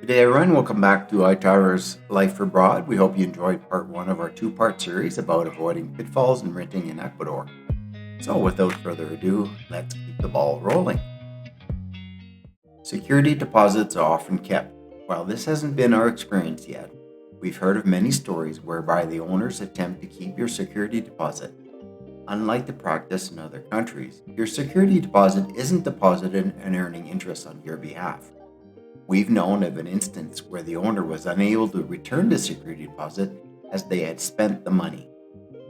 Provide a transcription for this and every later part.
Good day, everyone. Welcome back to iTower's Life Abroad. We hope you enjoyed part one of our two-part series about avoiding pitfalls and renting in Ecuador. So without further ado, let's keep the ball rolling. Security deposits are often kept. While this hasn't been our experience yet, we've heard of many stories whereby the owners attempt to keep your security deposit. Unlike the practice in other countries, your security deposit isn't deposited and earning interest on your behalf. We've known of an instance where the owner was unable to return the security deposit as they had spent the money.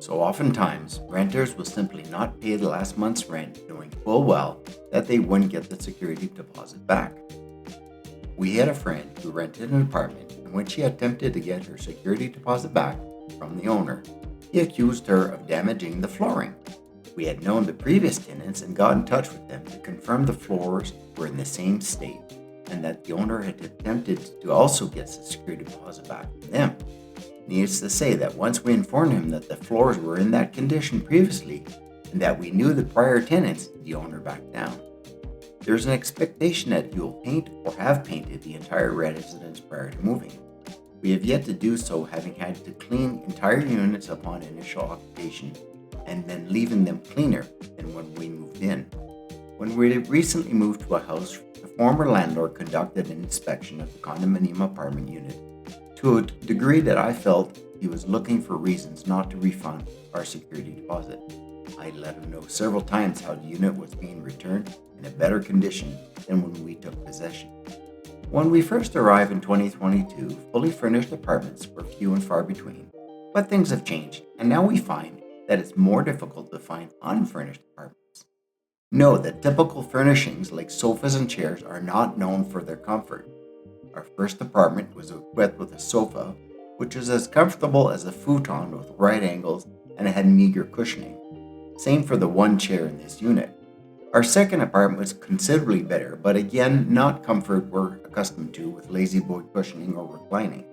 So oftentimes, renters will simply not pay the last month's rent, knowing full well that they wouldn't get the security deposit back. We had a friend who rented an apartment, and when she attempted to get her security deposit back from the owner, he accused her of damaging the flooring. We had known the previous tenants and got in touch with them to confirm the floors were in the same state, and that the owner had attempted to also get the security deposit back from them. Needless to say that once we informed him that the floors were in that condition previously and that we knew the prior tenants, the owner backed down. There's an expectation that you will paint or have painted the entire residence prior to moving. We have yet to do so, having had to clean entire units upon initial occupation and then leaving them cleaner than when we moved in. When we recently moved to a house, the former landlord conducted an inspection of the condominium apartment unit to a degree that I felt he was looking for reasons not to refund our security deposit. I let him know several times how the unit was being returned in a better condition than when we took possession. When we first arrived in 2022, fully furnished apartments were few and far between, but things have changed, and now we find that it's more difficult to find unfurnished apartments. Know that typical furnishings like sofas and chairs are not known for their comfort. Our first apartment was equipped with a sofa, which was as comfortable as a futon with right angles and it had meager cushioning. Same for the one chair in this unit. Our second apartment was considerably better, but again, not comfort we're accustomed to with lazy boy cushioning or reclining.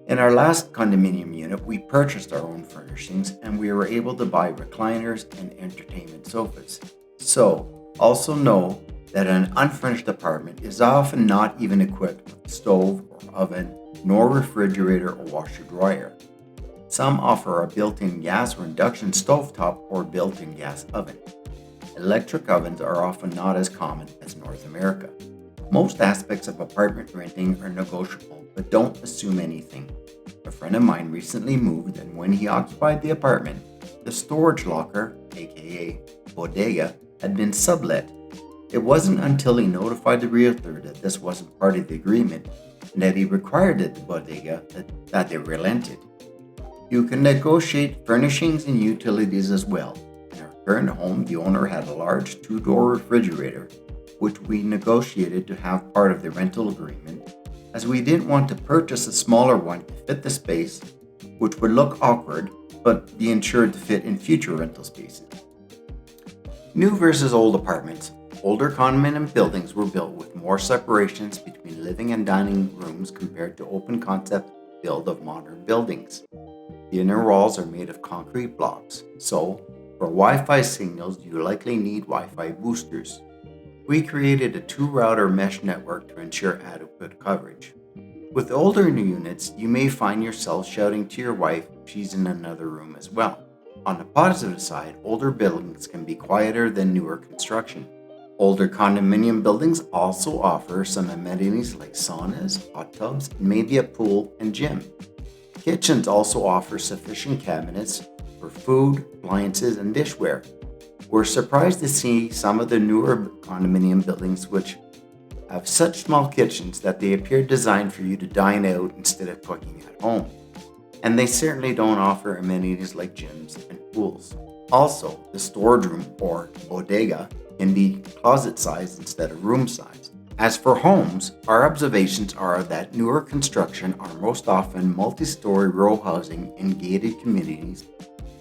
In our last condominium unit, we purchased our own furnishings and we were able to buy recliners and entertainment sofas. So, also know that an unfurnished apartment is often not even equipped with a stove or oven, nor refrigerator or washer dryer. Some offer a built-in gas or induction stovetop or built-in gas oven. Electric ovens are often not as common as North America. Most aspects of apartment renting are negotiable, but don't assume anything. A friend of mine recently moved, and when he occupied the apartment, the storage locker, aka bodega, had been sublet. It wasn't until he notified the realtor that this wasn't part of the agreement and that he required the bodega that they relented. You can negotiate furnishings and utilities as well. In our current home, the owner had a large two-door refrigerator, which we negotiated to have part of the rental agreement, as we didn't want to purchase a smaller one to fit the space, which would look awkward, but be ensured to fit in future rental spaces. New versus old apartments. Older condominium buildings were built with more separations between living and dining rooms compared to open concept build of modern buildings. The inner walls are made of concrete blocks, so for Wi-Fi signals you likely need Wi-Fi boosters. We created a 2-router mesh network to ensure adequate coverage. With older units, you may find yourself shouting to your wife if she's in another room as well. On the positive side, older buildings can be quieter than newer construction. Older condominium buildings also offer some amenities like saunas, hot tubs, and maybe a pool and gym. Kitchens also offer sufficient cabinets for food, appliances, and dishware. We're surprised to see some of the newer condominium buildings which have such small kitchens that they appear designed for you to dine out instead of cooking at home. And they certainly don't offer amenities like gyms and pools. Also, the storage room or bodega can be closet size instead of room size. As for homes, our observations are that newer construction are most often multi-story row housing in gated communities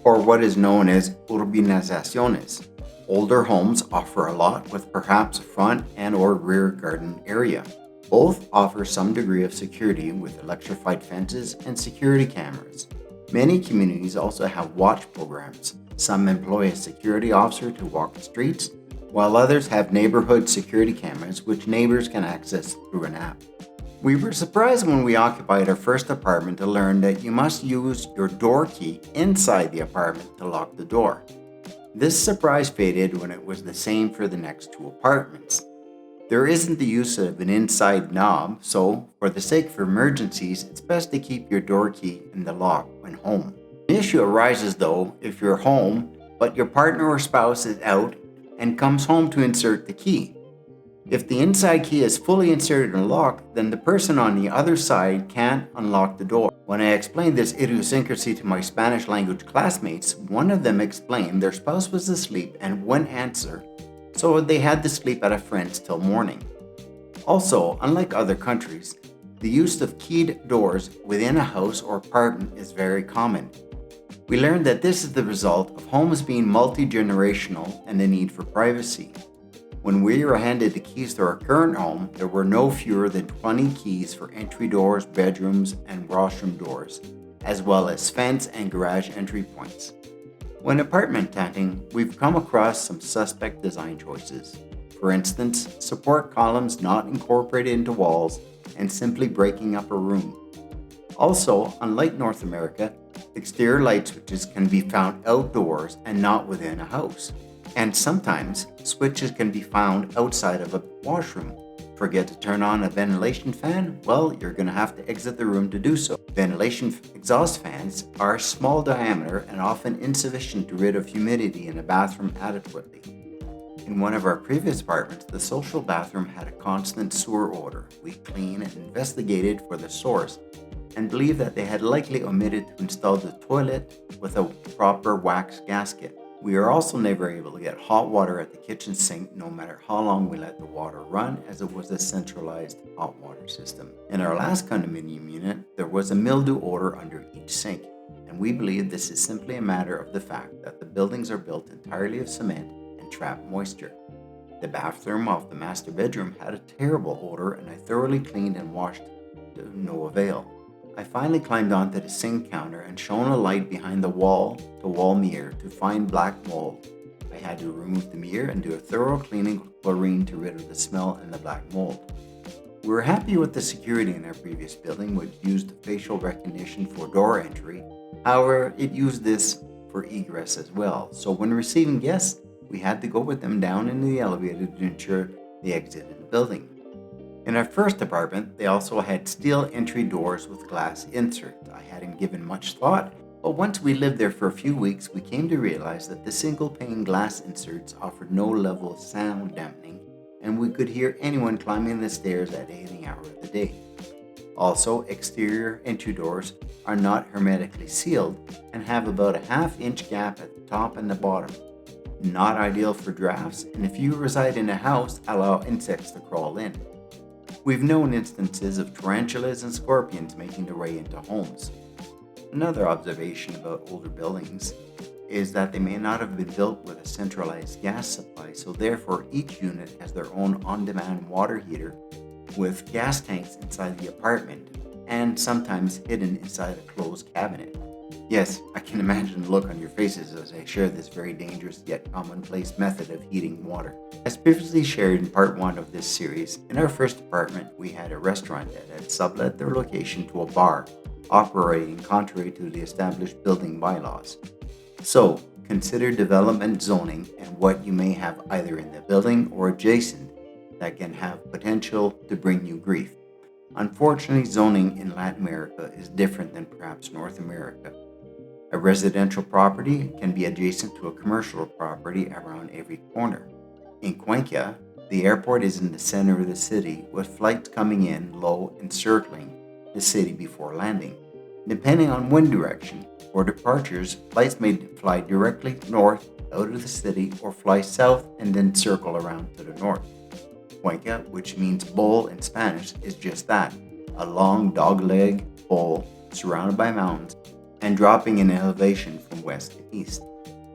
or what is known as urbanizaciones. Older homes offer a lot with perhaps a front and or rear garden area. Both offer some degree of security with electrified fences and security cameras. Many communities also have watch programs. Some employ a security officer to walk the streets, while others have neighborhood security cameras which neighbors can access through an app. We were surprised when we occupied our first apartment to learn that you must use your door key inside the apartment to lock the door. This surprise faded when it was the same for the next two apartments. There isn't the use of an inside knob, so for the sake of emergencies, it's best to keep your door key in the lock when home. The issue arises though if you're home, but your partner or spouse is out and comes home to insert the key. If the inside key is fully inserted in the lock, then the person on the other side can't unlock the door. When I explained this idiosyncrasy to my Spanish language classmates, one of them explained their spouse was asleep and wouldn't answer, so they had to sleep at a friend's till morning. Also, unlike other countries, the use of keyed doors within a house or apartment is very common. We learned that this is the result of homes being multi-generational and the need for privacy. When we were handed the keys to our current home, there were no fewer than 20 keys for entry doors, bedrooms, and washroom doors, as well as fence and garage entry points. When apartment hunting, we've come across some suspect design choices. For instance, support columns not incorporated into walls and simply breaking up a room. Also, unlike North America, exterior light switches can be found outdoors and not within a house. And sometimes, switches can be found outside of a washroom. Forget to turn on a ventilation fan? Well, you're going to have to exit the room to do so. Ventilation exhaust fans are small diameter and often insufficient to rid of humidity in a bathroom adequately. In one of our previous apartments, the social bathroom had a constant sewer odor. We cleaned and investigated for the source and believed that they had likely omitted to install the toilet with a proper wax gasket. We are also never able to get hot water at the kitchen sink no matter how long we let the water run, as it was a centralized hot water system. In our last condominium unit, there was a mildew odor under each sink, and we believe this is simply a matter of the fact that the buildings are built entirely of cement and trap moisture. The bathroom off the master bedroom had a terrible odor, and I thoroughly cleaned and washed to no avail. I finally climbed onto the sink counter and shone a light behind the wall-to-wall mirror to find black mold. I had to remove the mirror and do a thorough cleaning with chlorine to rid of the smell and the black mold. We were happy with the security in our previous building, which used facial recognition for door entry. However, it used this for egress as well, so when receiving guests, we had to go with them down into the elevator to ensure they exited the building. In our first apartment, they also had steel entry doors with glass inserts. I hadn't given much thought, but once we lived there for a few weeks, we came to realize that the single-pane glass inserts offered no level of sound dampening, and we could hear anyone climbing the stairs at any hour of the day. Also, exterior entry doors are not hermetically sealed and have about a half-inch gap at the top and the bottom. Not ideal for drafts, and if you reside in a house, allow insects to crawl in. We've known instances of tarantulas and scorpions making their way into homes. Another observation about older buildings is that they may not have been built with a centralized gas supply, so therefore each unit has their own on-demand water heater with gas tanks inside the apartment and sometimes hidden inside a closed cabinet. Yes, I can imagine the look on your faces as I share this very dangerous yet commonplace method of heating water. As previously shared in part 1 of this series, in our first apartment we had a restaurant that had sublet their location to a bar, operating contrary to the established building bylaws. So, consider development zoning and what you may have either in the building or adjacent that can have potential to bring you grief. Unfortunately, zoning in Latin America is different than perhaps North America. A residential property can be adjacent to a commercial property around every corner. In Cuenca, the airport is in the center of the city, with flights coming in low and circling the city before landing. Depending on wind direction or departures, flights may fly directly north out of the city or fly south and then circle around to the north. Cuenca, which means bowl in Spanish, is just that, a long dogleg bowl surrounded by mountains and dropping in elevation from west to east.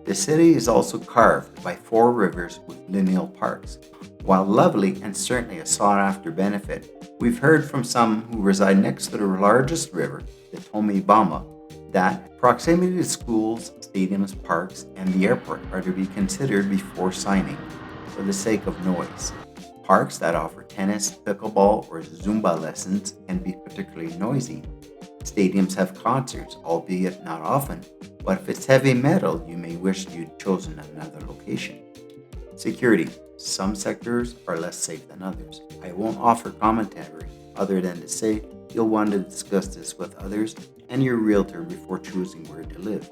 The city is also carved by 4 rivers with lineal parks. While lovely and certainly a sought-after benefit, we've heard from some who reside next to the largest river, the Tomebamba, that proximity to schools, stadiums, parks, and the airport are to be considered before signing, for the sake of noise. Parks that offer tennis, pickleball, or Zumba lessons can be particularly noisy. Stadiums have concerts, albeit not often, but if it's heavy metal, you may wish you'd chosen another location. Security. Some sectors are less safe than others. I won't offer commentary other than to say you'll want to discuss this with others and your realtor before choosing where to live.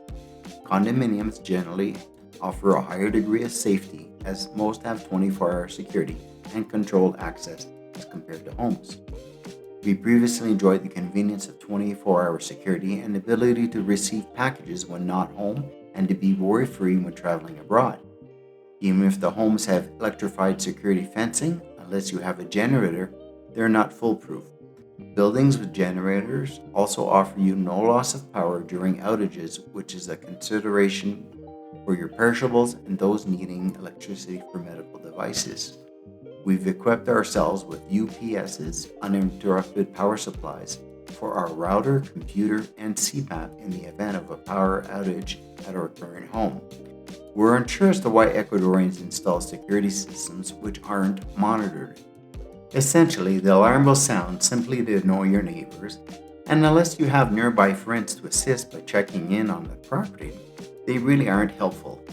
Condominiums generally offer a higher degree of safety as most have 24-hour security and controlled access as compared to homes. We previously enjoyed the convenience of 24-hour security and ability to receive packages when not home and to be worry-free when traveling abroad. Even if the homes have electrified security fencing, unless you have a generator, they're not foolproof. Buildings with generators also offer you no loss of power during outages, which is a consideration for your perishables and those needing electricity for medical devices. We've equipped ourselves with UPSs, uninterrupted power supplies, for our router, computer, and CPAP in the event of a power outage at our current home. We're unsure as to why Ecuadorians install security systems which aren't monitored. Essentially, the alarm will sound simply to annoy your neighbors, and unless you have nearby friends to assist by checking in on the property, they really aren't helpful.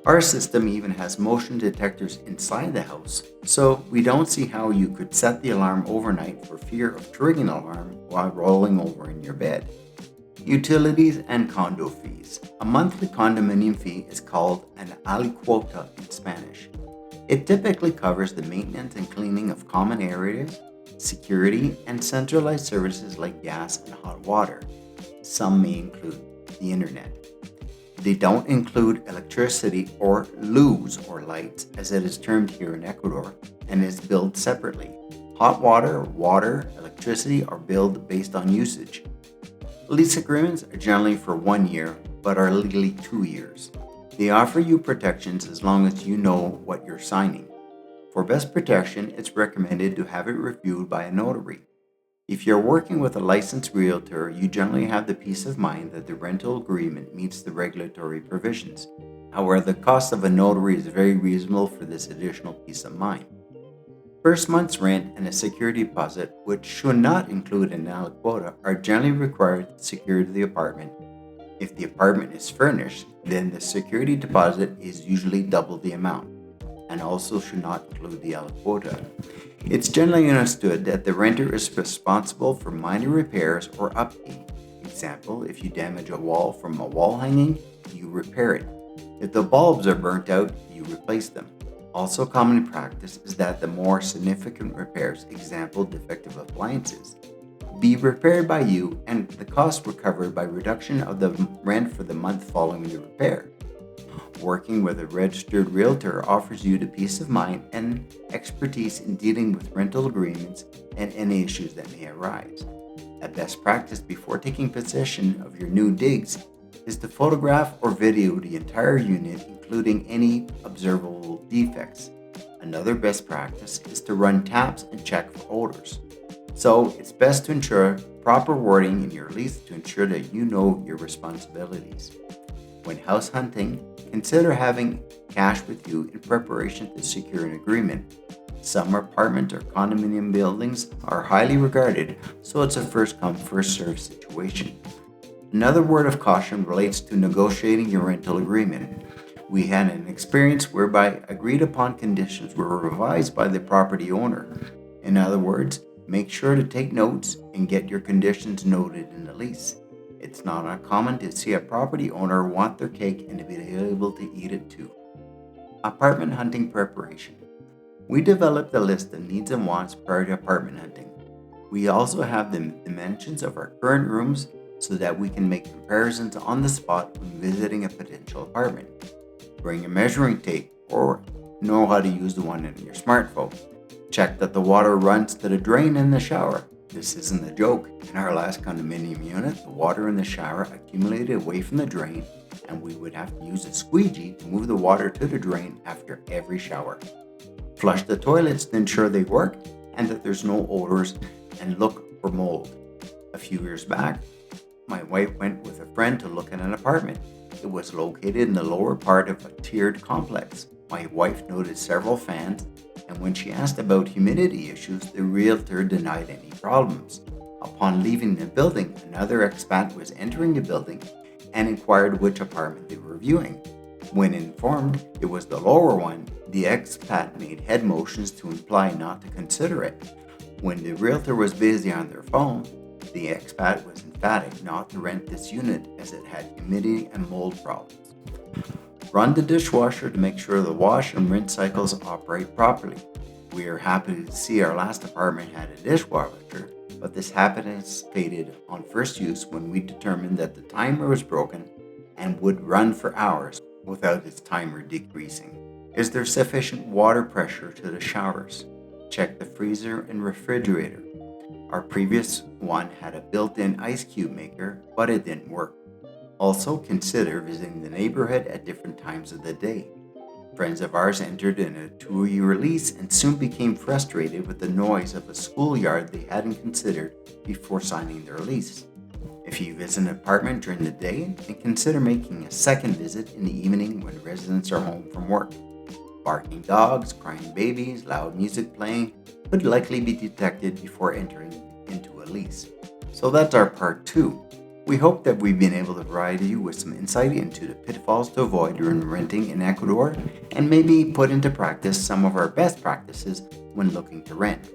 Our system even has motion detectors inside the house, so we don't see how you could set the alarm overnight for fear of triggering an alarm while rolling over in your bed. Utilities and condo fees. A monthly condominium fee is called an alicuota in Spanish. It typically covers the maintenance and cleaning of common areas, security, and centralized services like gas and hot water. Some may include the internet. They don't include electricity or luz or lights as it is termed here in Ecuador and is billed separately. Hot water, water, electricity are billed based on usage. Lease agreements are generally for 1 year, but are legally 2 years. They offer you protections as long as you know what you're signing. For best protection, it's recommended to have it reviewed by a notary. If you're working with a licensed realtor, you generally have the peace of mind that the rental agreement meets the regulatory provisions. However, the cost of a notary is very reasonable for this additional peace of mind. First month's rent and a security deposit, which should not include an aliquota, are generally required to secure the apartment. If the apartment is furnished, then the security deposit is usually double the amount, and also should not include the aliquota. It's generally understood that the renter is responsible for minor repairs or upkeep. Example, if you damage a wall from a wall hanging, you repair it. If the bulbs are burnt out, you replace them. Also common in practice is that the more significant repairs, example defective appliances, be repaired by you and the cost recovered by reduction of the rent for the month following the repair. Working with a registered realtor offers you the peace of mind and expertise in dealing with rental agreements and any issues that may arise. A best practice before taking possession of your new digs is to photograph or video the entire unit, including any observable defects. Another best practice is to run taps and check for odors. So it's best to ensure proper wording in your lease to ensure that you know your responsibilities. When house hunting, consider having cash with you in preparation to secure an agreement. Some apartment or condominium buildings are highly regarded, so it's a first-come, first-served situation. Another word of caution relates to negotiating your rental agreement. We had an experience whereby agreed upon conditions were revised by the property owner. In other words, make sure to take notes and get your conditions noted in the lease. It's not uncommon to see a property owner want their cake and to be able to eat it too. Apartment hunting preparation. We developed a list of needs and wants prior to apartment hunting. We also have the dimensions of our current rooms so that we can make comparisons on the spot when visiting a potential apartment. Bring a measuring tape or know how to use the one in your smartphone. Check that the water runs to the drain in the shower. This isn't a joke. In our last condominium unit, the water in the shower accumulated away from the drain, and we would have to use a squeegee to move the water to the drain after every shower. Flush the toilets to ensure they work and that there's no odors, and look for mold. A few years back, my wife went with a friend to look at an apartment. It was located in the lower part of a tiered complex. My wife noted several fans, and when she asked about humidity issues, the realtor denied any problems. Upon leaving the building, another expat was entering the building and inquired which apartment they were viewing. When informed it was the lower one, the expat made head motions to imply not to consider it. When the realtor was busy on their phone, the expat was emphatic not to rent this unit as it had humidity and mold problems. Run the dishwasher to make sure the wash and rinse cycles operate properly. We are happy to see our last apartment had a dishwasher, but this happiness faded on first use when we determined that the timer was broken and would run for hours without its timer decreasing. Is there sufficient water pressure to the showers? Check the freezer and refrigerator. Our previous one had a built-in ice cube maker, but it didn't work. Also consider visiting the neighborhood at different times of the day. Friends of ours entered in a 2-year lease and soon became frustrated with the noise of a schoolyard they hadn't considered before signing their lease. If you visit an apartment during the day, then consider making a second visit in the evening when residents are home from work. Barking dogs, crying babies, loud music playing could likely be detected before entering into a lease. So that's our part 2. We hope that we've been able to provide you with some insight into the pitfalls to avoid during renting in Ecuador and maybe put into practice some of our best practices when looking to rent.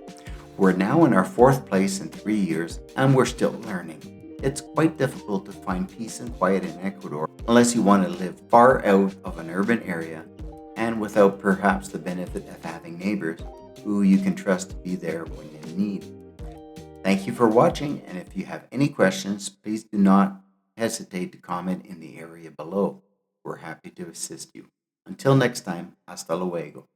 We're now in our 4th place in 3 years and we're still learning. It's quite difficult to find peace and quiet in Ecuador unless you want to live far out of an urban area and without perhaps the benefit of having neighbors who you can trust to be there when in need. Thank you for watching, and if you have any questions, please do not hesitate to comment in the area below. We're happy to assist you. Until next time, hasta luego.